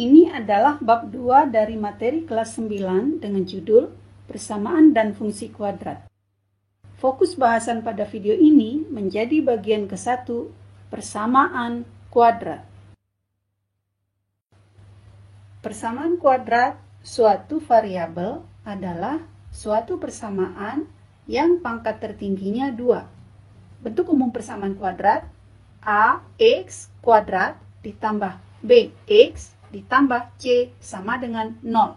Ini adalah bab 2 dari materi kelas 9 dengan judul Persamaan dan Fungsi Kuadrat. Fokus bahasan pada video ini menjadi bagian ke-1, persamaan kuadrat. Persamaan kuadrat suatu variabel adalah suatu persamaan yang pangkat tertingginya 2. Bentuk umum persamaan kuadrat ax kuadrat ditambah bx ditambah c sama dengan 0,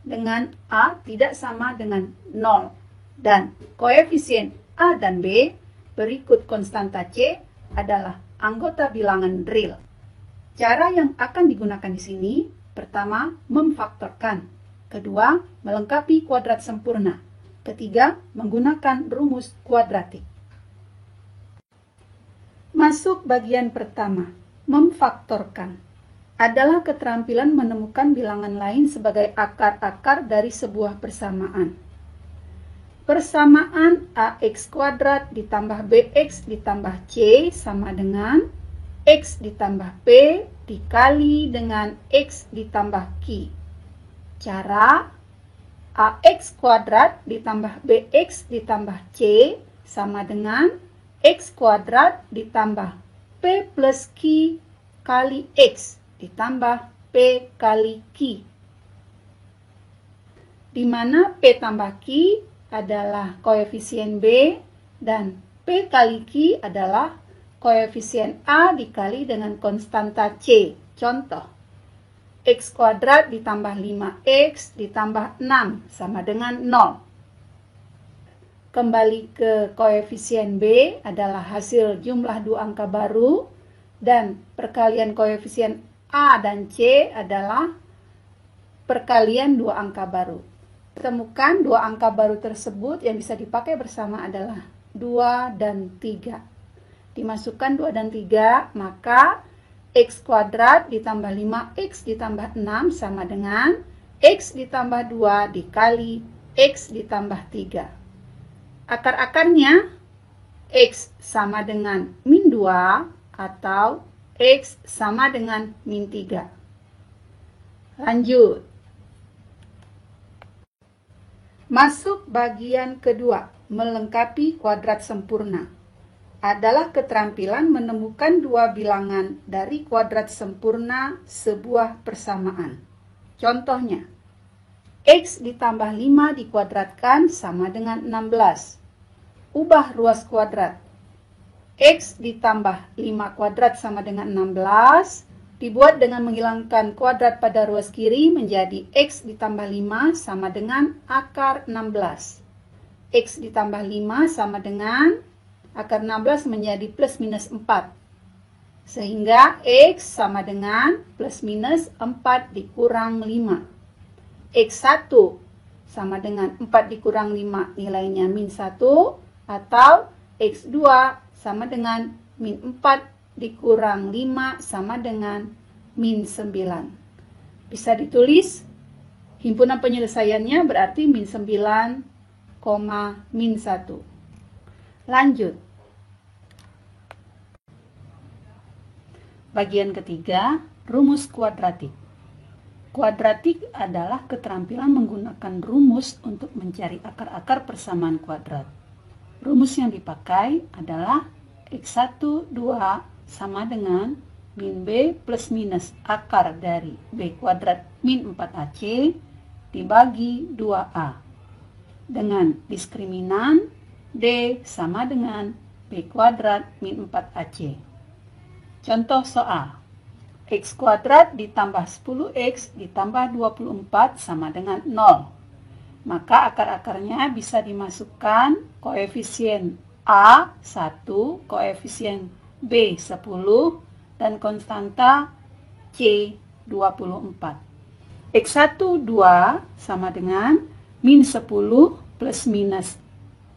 dengan a tidak sama dengan 0, dan koefisien a dan b berikut konstanta c adalah anggota bilangan real. Cara yang akan digunakan di sini, pertama, memfaktorkan, kedua, melengkapi kuadrat sempurna, ketiga, menggunakan rumus kuadratik. Masuk bagian pertama, memfaktorkan. Adalah keterampilan menemukan bilangan lain sebagai akar-akar dari sebuah persamaan. Persamaan ax kuadrat ditambah bx ditambah c sama dengan x ditambah p dikali dengan x ditambah q. Cara ax kuadrat ditambah bx ditambah c sama dengan x kuadrat ditambah p plus q kali x ditambah P kali Q, di mana P tambah Q adalah koefisien B dan P kali Q adalah koefisien A dikali dengan konstanta C. Contoh, X kuadrat ditambah 5X ditambah 6 sama dengan 0. Kembali ke koefisien B adalah hasil jumlah dua angka baru dan perkalian koefisien A dan C adalah perkalian dua angka baru. Temukan dua angka baru tersebut yang bisa dipakai bersama adalah 2 dan 3. Dimasukkan 2 dan 3, maka X kuadrat ditambah 5X ditambah 6 sama dengan X ditambah 2 dikali X ditambah 3. Akar-akarnya X sama dengan min 2 atau X sama dengan min 3. Lanjut. Masuk bagian kedua, melengkapi kuadrat sempurna. Adalah keterampilan menemukan dua bilangan dari kuadrat sempurna sebuah persamaan. Contohnya, X ditambah 5 dikuadratkan sama dengan 16. Ubah ruas kuadrat. X ditambah 5 kuadrat sama dengan 16, dibuat dengan menghilangkan kuadrat pada ruas kiri menjadi X ditambah 5 sama dengan akar 16. X ditambah 5 sama dengan akar 16 menjadi plus minus 4. Sehingga X sama dengan plus minus 4 dikurang 5. X1 sama dengan 4 dikurang 5 nilainya min 1 atau X2 sama dengan min 4 dikurang 5 sama dengan min 9. Bisa ditulis, himpunan penyelesaiannya berarti min 9, min 1. Lanjut. Bagian ketiga, rumus kuadratik. Kuadratik adalah keterampilan menggunakan rumus untuk mencari akar-akar persamaan kuadrat. Rumus yang dipakai adalah X1, 2 sama dengan min B plus minus akar dari B kuadrat min 4AC dibagi 2A. Dengan diskriminan D sama dengan B kuadrat min 4AC. Contoh soal. X kuadrat ditambah 10X ditambah 24 sama dengan 0. Maka akar-akarnya bisa dimasukkan koefisien A 1, koefisien B 10, dan konstanta C 24. X1 2 sama dengan min 10 plus minus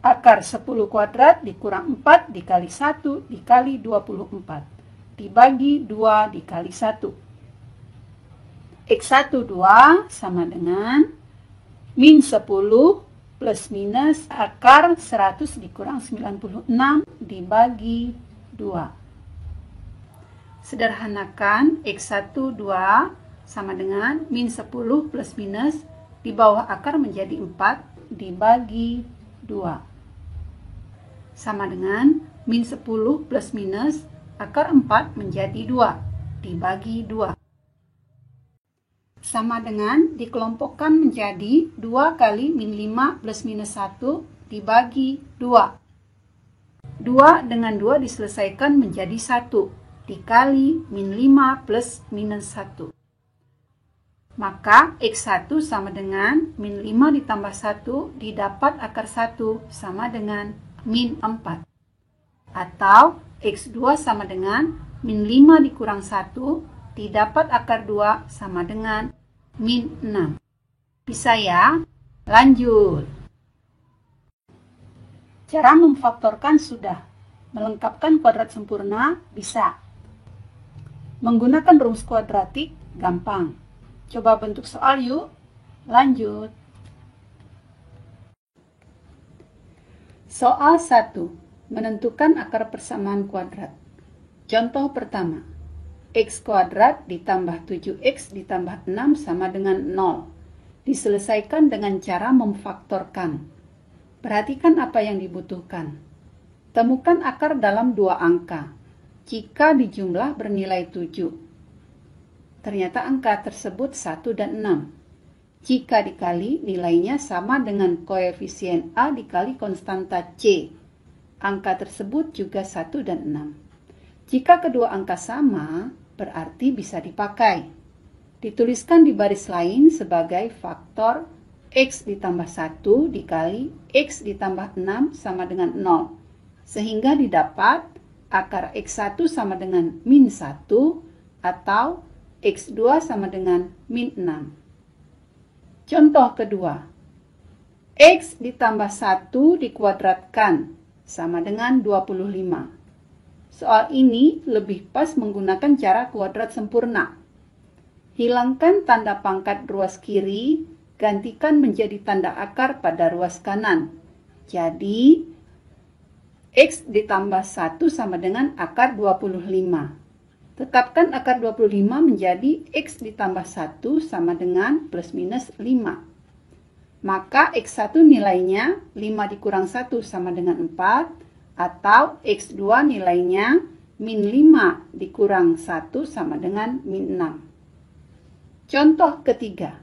akar 10 kuadrat dikurang 4 dikali 1 dikali 24 dibagi 2 dikali 1. X1 2 sama dengan min 10 plus minus akar 100 dikurang 96 dibagi 2. Sederhanakan X1 2 sama dengan min 10 plus minus di bawah akar menjadi 4 dibagi 2. Sama dengan min 10 plus minus akar 4 menjadi 2 dibagi 2. Sama dengan dikelompokkan menjadi 2 kali min 5 plus minus 1 dibagi 2. 2 dengan 2 diselesaikan menjadi 1 dikali min 5 plus minus 1. Maka X1 sama dengan min 5 ditambah 1 didapat akar 1 sama dengan min 4. Atau X2 sama dengan min 5 dikurang 1 didapat akar 2 sama dengan min 6. Bisa ya? Lanjut. Cara memfaktorkan sudah. Melengkapkan kuadrat sempurna bisa. Menggunakan rumus kuadratik gampang. Coba bentuk soal yuk. Lanjut. Soal 1. Menentukan akar persamaan kuadrat. Contoh pertama. X kuadrat ditambah 7X ditambah 6 sama dengan 0. Diselesaikan dengan cara memfaktorkan. Perhatikan apa yang dibutuhkan. Temukan akar dalam dua angka. Jika dijumlah bernilai 7. Ternyata angka tersebut 1 dan 6. Jika dikali, nilainya sama dengan koefisien A dikali konstanta C. Angka tersebut juga 1 dan 6. Jika kedua angka sama, berarti bisa dipakai. Dituliskan di baris lain sebagai faktor X ditambah 1 dikali X ditambah 6 sama dengan 0. Sehingga didapat akar X1 sama dengan min 1 atau X2 sama dengan min 6. Contoh kedua. X ditambah 1 dikuadratkan sama dengan 25. Soal ini lebih pas menggunakan cara kuadrat sempurna. Hilangkan tanda pangkat ruas kiri, gantikan menjadi tanda akar pada ruas kanan. Jadi, X ditambah 1 sama dengan akar 25. Tetapkan akar 25 menjadi X ditambah 1 sama dengan plus minus 5. Maka X1 nilainya 5 dikurang 1 sama dengan 4, atau X2 nilainya min 5 dikurang 1 sama dengan min 6. Contoh ketiga.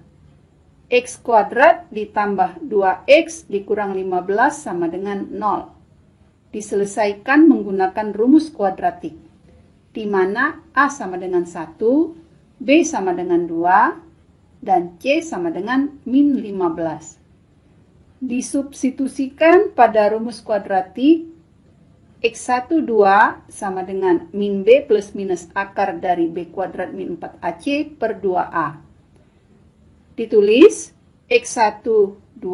X kuadrat ditambah 2X dikurang 15 sama dengan 0. Diselesaikan menggunakan rumus kuadratik, di mana A sama dengan 1, B sama dengan 2, dan C sama dengan min 15. Disubstitusikan pada rumus kuadratik, X1 2 sama dengan min B plus minus akar dari B kuadrat min 4AC per 2A. Ditulis X1 2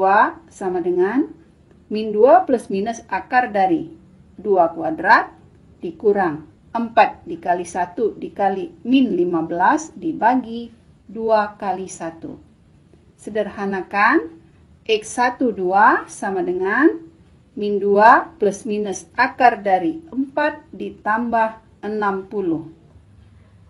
sama dengan min 2 plus minus akar dari 2 kuadrat dikurang 4 dikali 1 dikali min 15 dibagi 2 kali 1. Sederhanakan, X1 2 sama dengan min 2 plus minus akar dari 4 ditambah 60.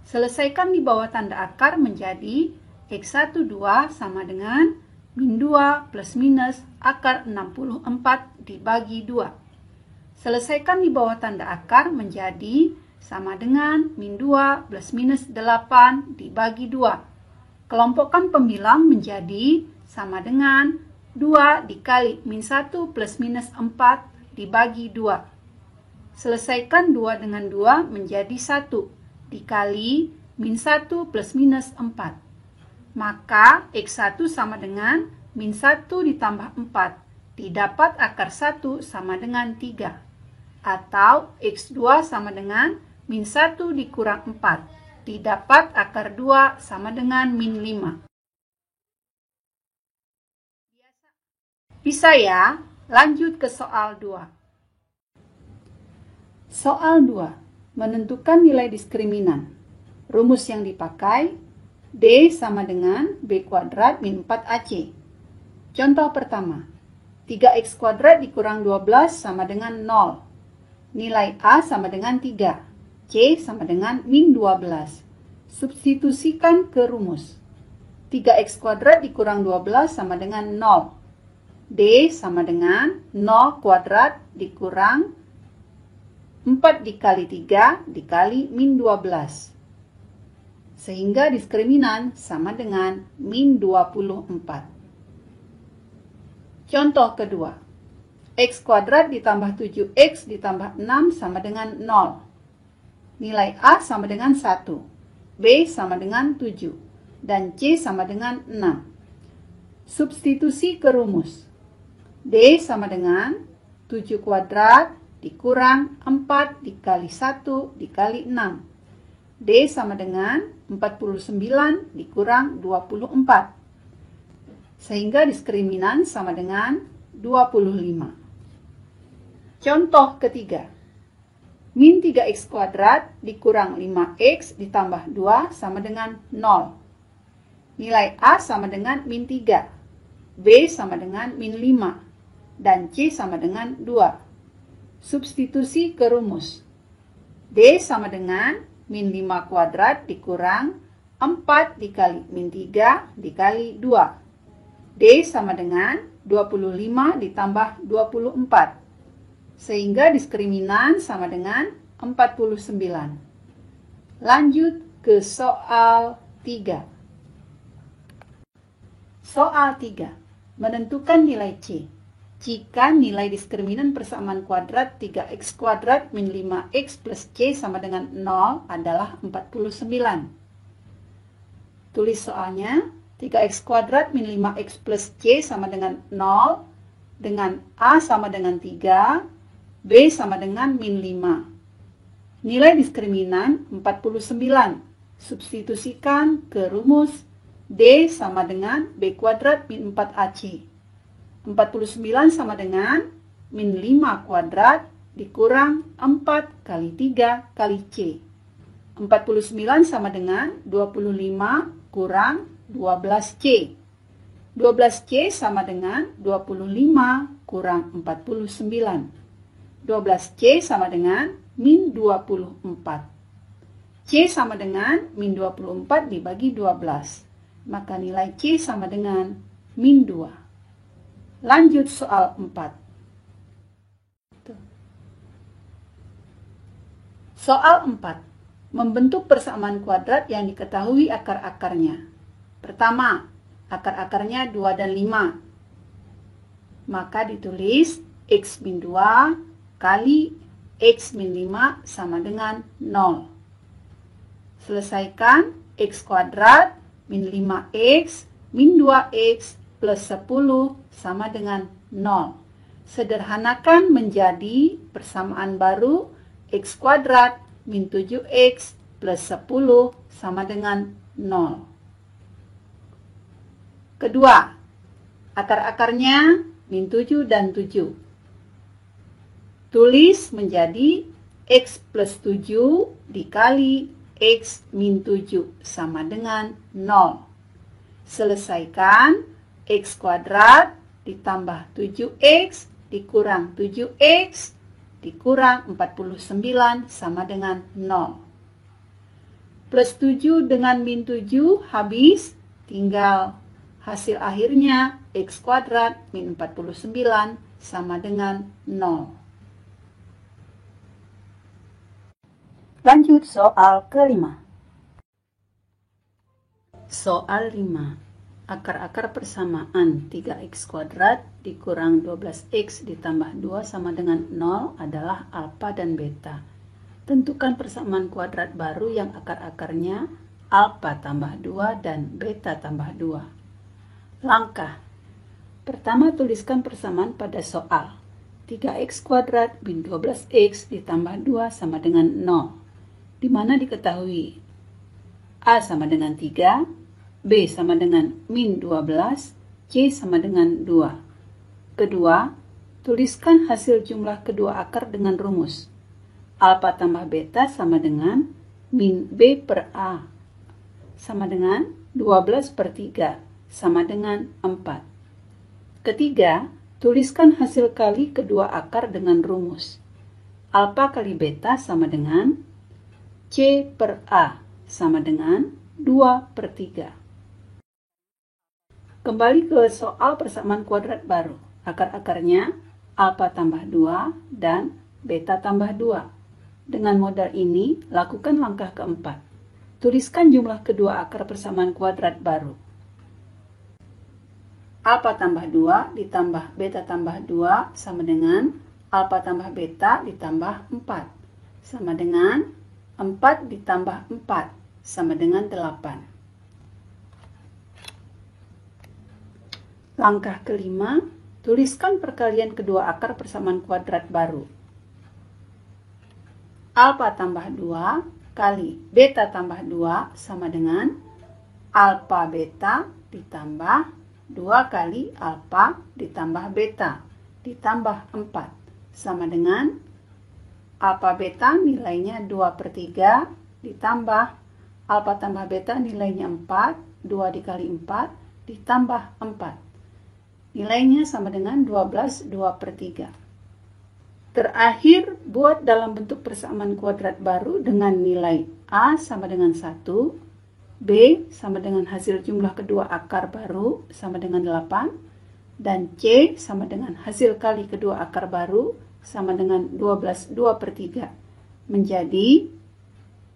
Selesaikan di bawah tanda akar menjadi X1 2 sama dengan min 2 plus minus akar 64 dibagi 2. Selesaikan di bawah tanda akar menjadi sama dengan min 2 plus minus 8 dibagi 2. Kelompokkan pembilang menjadi sama dengan 2 dikali min 1 plus minus 4 dibagi 2. Selesaikan 2 dengan 2 menjadi 1 dikali min 1 plus minus 4. Maka X1 sama dengan min 1 ditambah 4 didapat akar 1 sama dengan 3. Atau X2 sama dengan min 1 dikurang 4 didapat akar 2 sama dengan min 5. Bisa ya? Lanjut ke soal 2. Soal 2. Menentukan nilai diskriminan. Rumus yang dipakai D sama dengan B kuadrat min 4AC. Contoh pertama. 3X kuadrat dikurang 12 sama dengan 0. Nilai A sama dengan 3. C sama dengan min 12. Substitusikan ke rumus. 3x kuadrat dikurang 12 sama dengan 0. D sama dengan 0 kuadrat dikurang 4 dikali 3 dikali min 12. Sehingga diskriminan sama dengan min 24. Contoh kedua. X kuadrat ditambah 7x ditambah 6 sama dengan 0. Nilai A sama dengan 1. B sama dengan 7. Dan C sama dengan 6. Substitusi ke rumus. D sama dengan 7 kuadrat dikurang 4 dikali 1 dikali 6. D sama dengan 49 dikurang 24. Sehingga diskriminan sama dengan 25. Contoh ketiga. Min 3x kuadrat dikurang 5x ditambah 2 sama dengan 0. Nilai A sama dengan min 3. B sama dengan min 5. Dan C sama dengan 2. Substitusi ke rumus. D sama dengan min 5 kuadrat dikurang 4 dikali min 3 dikali 2. D sama dengan 25 ditambah 24. Sehingga diskriminan sama dengan 49. Lanjut ke soal 3. Soal 3. Menentukan nilai C. Jika nilai diskriminan persamaan kuadrat 3x kuadrat min 5x plus C sama dengan 0 adalah 49. Tulis soalnya. 3x kuadrat min 5x plus C sama dengan 0. Dengan A sama dengan 3. B sama dengan min 5. Nilai diskriminan 49. Substitusikan ke rumus D sama dengan B kuadrat min 4AC. 49 sama dengan min 5 kuadrat dikurang 4 kali 3 kali C. 49 sama dengan 25 kurang 12C. 12C sama dengan 25 kurang 49. 12C sama dengan min 24. C sama dengan min 24 dibagi 12. Maka nilai C sama dengan min 2. Lanjut soal 4. Soal 4. Membentuk persamaan kuadrat yang diketahui akar-akarnya. Pertama, akar-akarnya 2 dan 5. Maka ditulis X min 2 kali X min 5 sama dengan 0. Selesaikan X kuadrat min 5X min 2X plus 10 sama dengan 0. Sederhanakan menjadi persamaan baru X kuadrat min 7X plus 10 sama dengan 0. Kedua, akar-akarnya min 7 dan 7. Tulis menjadi X plus 7 dikali X min 7 sama dengan 0. Selesaikan X kuadrat ditambah 7X dikurang 7X dikurang 49 sama dengan 0. Plus 7 dengan min 7 habis, tinggal hasil akhirnya X kuadrat min 49 sama dengan 0. Lanjut soal kelima. Soal 5. Akar-akar persamaan 3x kuadrat dikurang 12x ditambah 2 sama dengan 0 adalah alfa dan beta. Tentukan persamaan kuadrat baru yang akar-akarnya alfa tambah 2 dan beta tambah 2. Langkah. Pertama, tuliskan persamaan pada soal. 3x kuadrat min 12x ditambah 2 sama dengan 0. Di mana diketahui A sama dengan 3, B sama dengan min 12, C sama dengan 2. Kedua, tuliskan hasil jumlah kedua akar dengan rumus. Alfa tambah beta sama dengan min B per A sama dengan 12 per 3 sama dengan 4. Ketiga, tuliskan hasil kali kedua akar dengan rumus. Alfa kali beta sama dengan C per A sama dengan 2/3. Kembali ke soal persamaan kuadrat baru. Akar-akarnya alfa tambah 2 dan beta tambah 2. Dengan modal ini, lakukan langkah keempat. Tuliskan jumlah kedua akar persamaan kuadrat baru. Alfa tambah 2 ditambah beta tambah 2 sama dengan alfa tambah beta ditambah 4. Sama dengan 4 ditambah 4 sama dengan 8. Langkah kelima, tuliskan perkalian kedua akar persamaan kuadrat baru. Alfa tambah 2 kali beta tambah 2 sama dengan alfa beta ditambah 2 kali alfa ditambah beta ditambah 4 sama dengan alfa beta nilainya 2/3 ditambah alfa tambah beta nilainya 4, 2 dikali 4 ditambah 4. Nilainya sama dengan 12 2/3. Terakhir, buat dalam bentuk persamaan kuadrat baru dengan nilai A sama dengan 1, B sama dengan hasil jumlah kedua akar baru sama dengan 8, dan C sama dengan hasil kali kedua akar baru sama dengan 12 2/3. Menjadi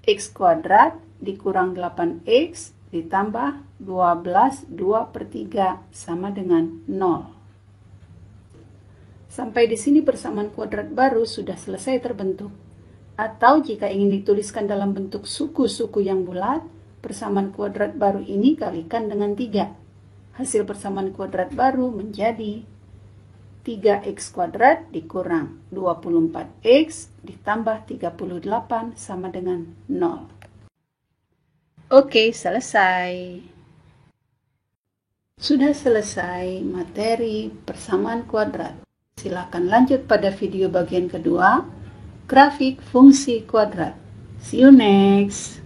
X kuadrat dikurang 8X ditambah 12 2/3 sama dengan 0. Sampai di sini persamaan kuadrat baru sudah selesai terbentuk. Atau jika ingin dituliskan dalam bentuk suku-suku yang bulat, persamaan kuadrat baru ini kalikan dengan 3. Hasil persamaan kuadrat baru menjadi 3x kuadrat dikurang 24x ditambah 38 sama dengan 0. Oke, selesai. Sudah selesai materi persamaan kuadrat. Silakan lanjut pada video bagian kedua, grafik fungsi kuadrat. See you next!